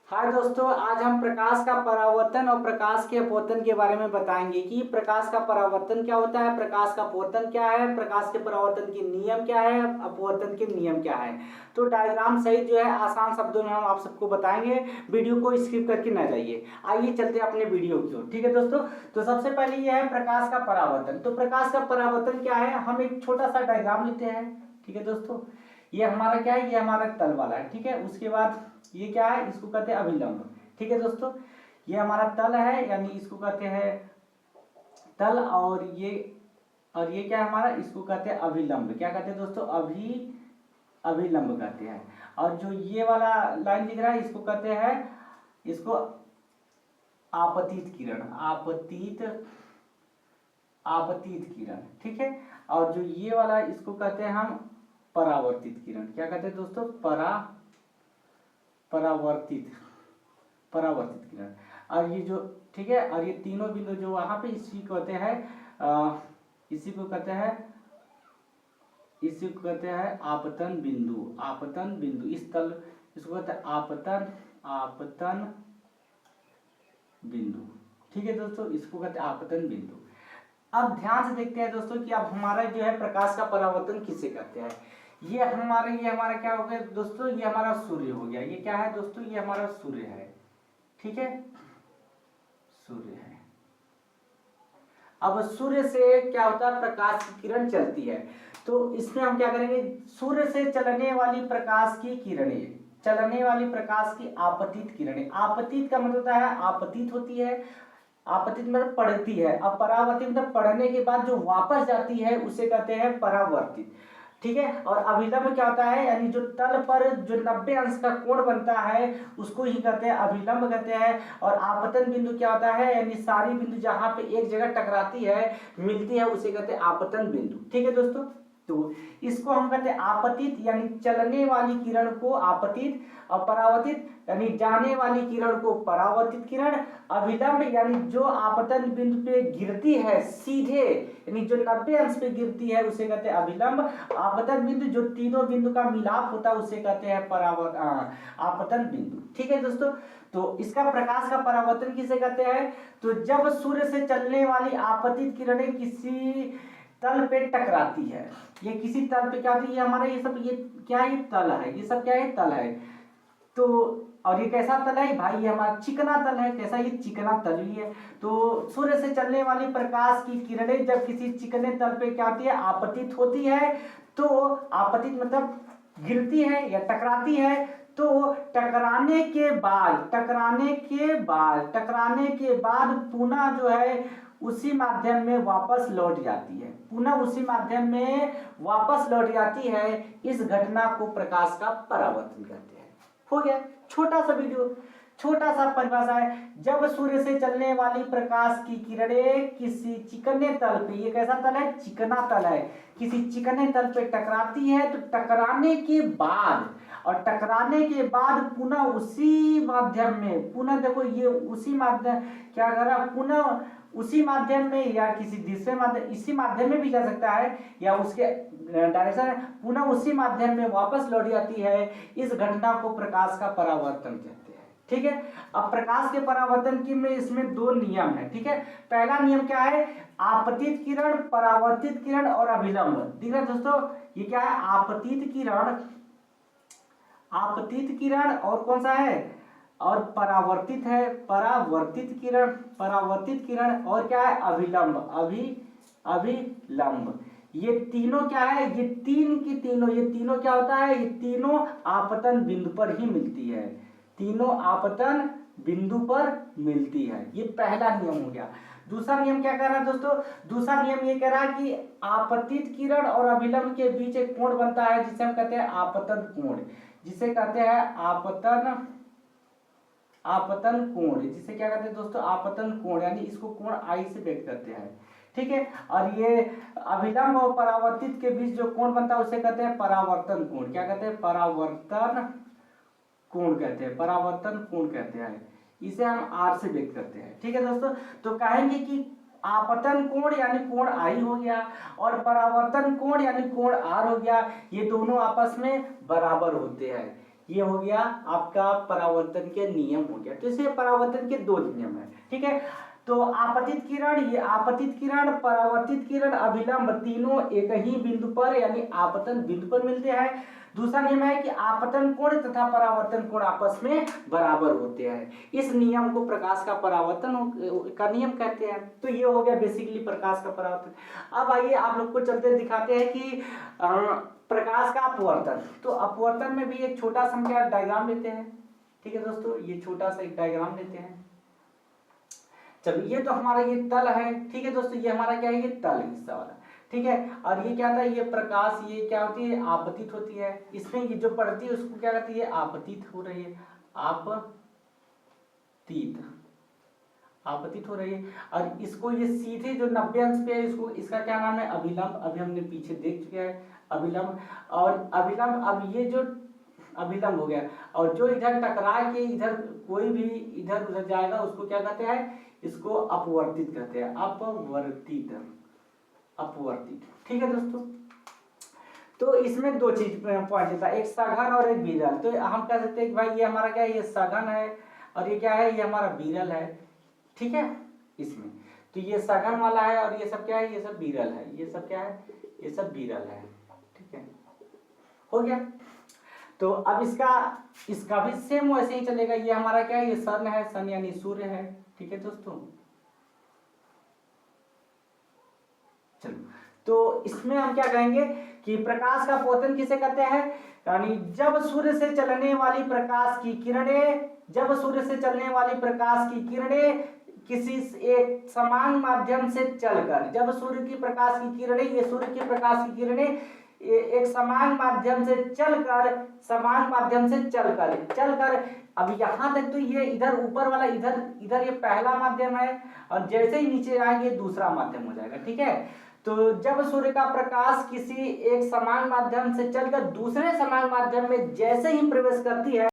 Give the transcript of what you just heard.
हाय दोस्तों, आज हम प्रकाश का परावर्तन और प्रकाश के अपवर्तन के बारे में बताएंगे कि प्रकाश का परावर्तन क्या होता है, प्रकाश का अपवर्तन क्या है, प्रकाश के परावर्तन के नियम क्या है, अपवर्तन के नियम क्या है। तो डायग्राम सहित जो है आसान शब्दों में हम आप सबको बताएंगे। वीडियो को स्किप करके ना जाइए। आइए चलते हैं अपने वीडियो की ओर। ठीक है दोस्तों, तो सबसे पहले ये है प्रकाश का परावर्तन। तो प्रकाश का परावर्तन क्या है, हम एक छोटा सा डायग्राम लेते हैं। ठीक है दोस्तों, ये हमारा क्या है, ये हमारा तल वाला है। ठीक है, उसके बाद ये क्या है, इसको कहते हैं अभिलंब। ठीक है दोस्तों, ये हमारा तल है, यानी इसको कहते हैं तल, और ये क्या है हमारा, इसको कहते हैं अभिलंब। क्या कहते हैं दोस्तों, अभिलंब कहते हैं। और जो ये वाला लाइन दिख रहा है, इसको कहते हैं, इसको आपतित किरण, आपतित किरण। ठीक है, और जो ये वाला, इसको कहते हैं हम परावर्तित किरण। क्या कहते हैं दोस्तों, परावर्तित किरण। और ये जो, ठीक है, और ये तीनों बिंदु जो वहां पे, इसी को कहते हैं आपतन बिंदु। इस तल, इसको कहते हैं आपतन बिंदु। ठीक है दोस्तों, इसको कहते हैं आपतन बिंदु। अब ध्यान से देखते हैं दोस्तों कि अब हमारा जो है प्रकाश का परावर्तन किसे कहते हैं। ये हमारा क्या हो गया दोस्तों, ये हमारा सूर्य हो गया। ये क्या है दोस्तों, ये हमारा सूर्य है। ठीक है, सूर्य है। अब सूर्य से क्या होता है, प्रकाश की किरण चलती है। तो इसमें हम क्या करेंगे, सूर्य से चलने वाली प्रकाश की किरणें, चलने वाली प्रकाश की आपतित किरणें। आपतित का मतलब होता है, आपतित होती है, आपतित मतलब पढ़ती है। अब परावर्तित मतलब पढ़ने के बाद जो वापस जाती है उसे कहते हैं परावर्तित। ठीक है, और अभिलंब क्या होता है, यानी जो तल पर जो 90 अंश का कोण बनता है उसको ही कहते हैं अभिलंब कहते हैं। और आपतन बिंदु क्या होता है, यानी सारी बिंदु जहां पे एक जगह टकराती है, मिलती है, उसे कहते हैं आपतन बिंदु। ठीक है दोस्तों, तो इसको हम कहते हैं आपतित, यानी चलने वाली किरण को आपतित, और परावर्तित यानी जाने वाली किरण को परावर्तित किरण। अभिलंब यानी जो आपतन बिंदु पे गिरती है सीधे, यानी जो 90 अंश पे गिरती है उसे कहते हैं अभिलंब। आपतन बिंदु जो तीनों बिंदु का मिलाप होता है उसे कहते हैं आपतन बिंदु। ठीक है दोस्तों, तो इसका प्रकाश का परावर्तन किसे कहते हैं, तो जब सूर्य से चलने वाली आपतित किरणें किसी तल पे टकराती है, ये किसी तल पे क्या होती है, हमारा ये सब, ये क्या है, तल है, ये सब क्या है, तल है। तो और ये कैसा तल है भाई, ये हमारा चिकना तल है। कैसा, ये चिकना तल ही है। तो सूर्य से चलने वाली प्रकाश की किरणें जब किसी चिकने तल पे क्या होती है, आपतित होती है, तो आपतित मतलब गिरती है या टकराती है, तो टकराने के बाद पुनः जो है उसी माध्यम में वापस लौट जाती है, पुनः उसी माध्यम में वापस लौट जाती है। इस घटना को प्रकाश का परावर्तन कहते हैं। हो गया छोटा सा वीडियो, छोटा सा परिभाषा है। जब सूर्य से चलने वाली प्रकाश की किरणें किसी चिकने तल पे, ये कैसा तल है, चिकना तल है, किसी चिकने तल पे टकराती है, तो टकराने के बाद पुनः उसी माध्यम में, पुनः देखो ये उसी माध्यम, क्या कर रहा, पुनः उसी माध्यम में या किसी दूसरे माध्यम, इसी माध्यम में भी जा सकता है या उसके डायरेक्शन, पुनः उसी माध्यम में वापस लौट जाती है। इस घटना को प्रकाश का परावर्तन कहते हैं। ठीक है, अब प्रकाश के परावर्तन की में इसमें दो नियम है। ठीक है, पहला नियम क्या है, आपतित किरण, परावर्तित किरण और अभिलंब। ठीक है दोस्तों, ये क्या है, आपतित किरण और कौन सा है, और परावर्तित है, परावर्तित किरण और क्या है, अभिलंब। ये तीनों क्या है, ये तीनों क्या होता है, ये तीनों आपतन बिंदु पर ही मिलती है, तीनों आपतन बिंदु पर मिलती है। ये पहला नियम हो गया। दूसरा नियम क्या कह रहा है दोस्तों, दूसरा नियम ये कह रहा है कि आपतित किरण और अभिलंब के बीच एक कोण बनता है जिसे हम कहते हैं आपतन कोण, जिसे कहते हैं आपतन कोण, जिसे क्या कहते हैं दोस्तों, आपतन कोण, यानी इसको कोण आई से व्यक्त करते हैं। ठीक है, और ये अभिलंब और परावर्तित के बीच जो कोण बनता है उसे कहते हैं परावर्तन कोण। क्या कहते हैं, परावर्तन कोण कहते हैं। इसे हम आर से व्यक्त करते हैं। ठीक है दोस्तों, तो कहेंगे कि आपतन कोण यानी कोण आई हो गया, और परावर्तन कोण यानी कोण आर हो गया, ये दोनों आपस में बराबर होते हैं। ये हो गया आपका परावर्तन के नियम हो गया। तो इसे परावर्तन के 2 नियम है, ठीक है। तो आपतित किरण, ये आपतित किरण, परावर्तित किरण, अभिलंब, तीनों एक ही बिंदु पर यानी आपतन बिंदु पर मिलते हैं। दूसरा नियम है कि आपतन कोण तथा परावर्तन कोण आपस में बराबर होते हैं। इस नियम को प्रकाश का परावर्तन का नियम कहते हैं। तो ये हो गया बेसिकली प्रकाश का परावर्तन। अब आइए आप लोग को चलते दिखाते हैं कि प्रकाश का अपवर्तन। तो अपवर्तन में भी एक छोटा सा हम क्या डायग्राम लेते हैं, ठीक है दोस्तों, ये छोटा सा एक डायग्राम लेते हैं। चलो ये तो हमारा ये तल है, ठीक है दोस्तों, ये हमारा क्या है, ये तल हिस्सा वाला, ठीक है। और ये क्या था, ये प्रकाश, ये क्या होती है, आपतित होती है। इसमें ये जो पड़ती है उसको क्या कहती है, आपतित हो रही है, आपतित हो रही है। और इसको ये सीधे जो 90 अंश पे है, इसको इसका क्या नाम है, अभिलंब। अभी हमने पीछे देख चुके हैं अभिलंब। और अभिलंब, अब ये जो अभिलंब हो गया, और जो इधर टकरा के इधर कोई भी इधर उधर जाएगा उसको क्या कहते हैं, इसको अपवर्तित कहते हैं, अपवर्तित, ठीक है दोस्तों। तो इसमें 2 चीज पॉइंट होता है, एक सघन और एक विरल। तो हम कह सकते हैं कि भाई ये हमारा क्या है, ये सघन है, और ये क्या है, ये हमारा विरल है, ठीक है। इसमें तो ये सघन वाला है और ये सब क्या है, ये सब विरल है, ये सब क्या है, ये सब विरल है, ठीक है, हो गया। तो अब इसका भी सेम वैसे ही चलेगा। ये हमारा क्या है, ये सन है, सन यानी सूर्य है, ठीक है दोस्तों। चलो, तो इसमें हम क्या कहेंगे कि प्रकाश का अपवर्तन किसे कहते हैं, यानी जब सूर्य से चलने वाली प्रकाश की किरणें, जब सूर्य से चलने वाली प्रकाश की किरणें किसी एक समान माध्यम से चलकर, जब सूर्य की प्रकाश की किरणें, ये सूर्य की प्रकाश की किरणें एक समान माध्यम से चलकर अब यहां तक तो ये इधर ऊपर वाला इधर ये पहला माध्यम है, और जैसे ही नीचे आएंगे दूसरा माध्यम हो जाएगा, ठीक है। तो जब सूर्य का प्रकाश किसी एक समान माध्यम से चलकर दूसरे समान माध्यम में जैसे ही प्रवेश करती है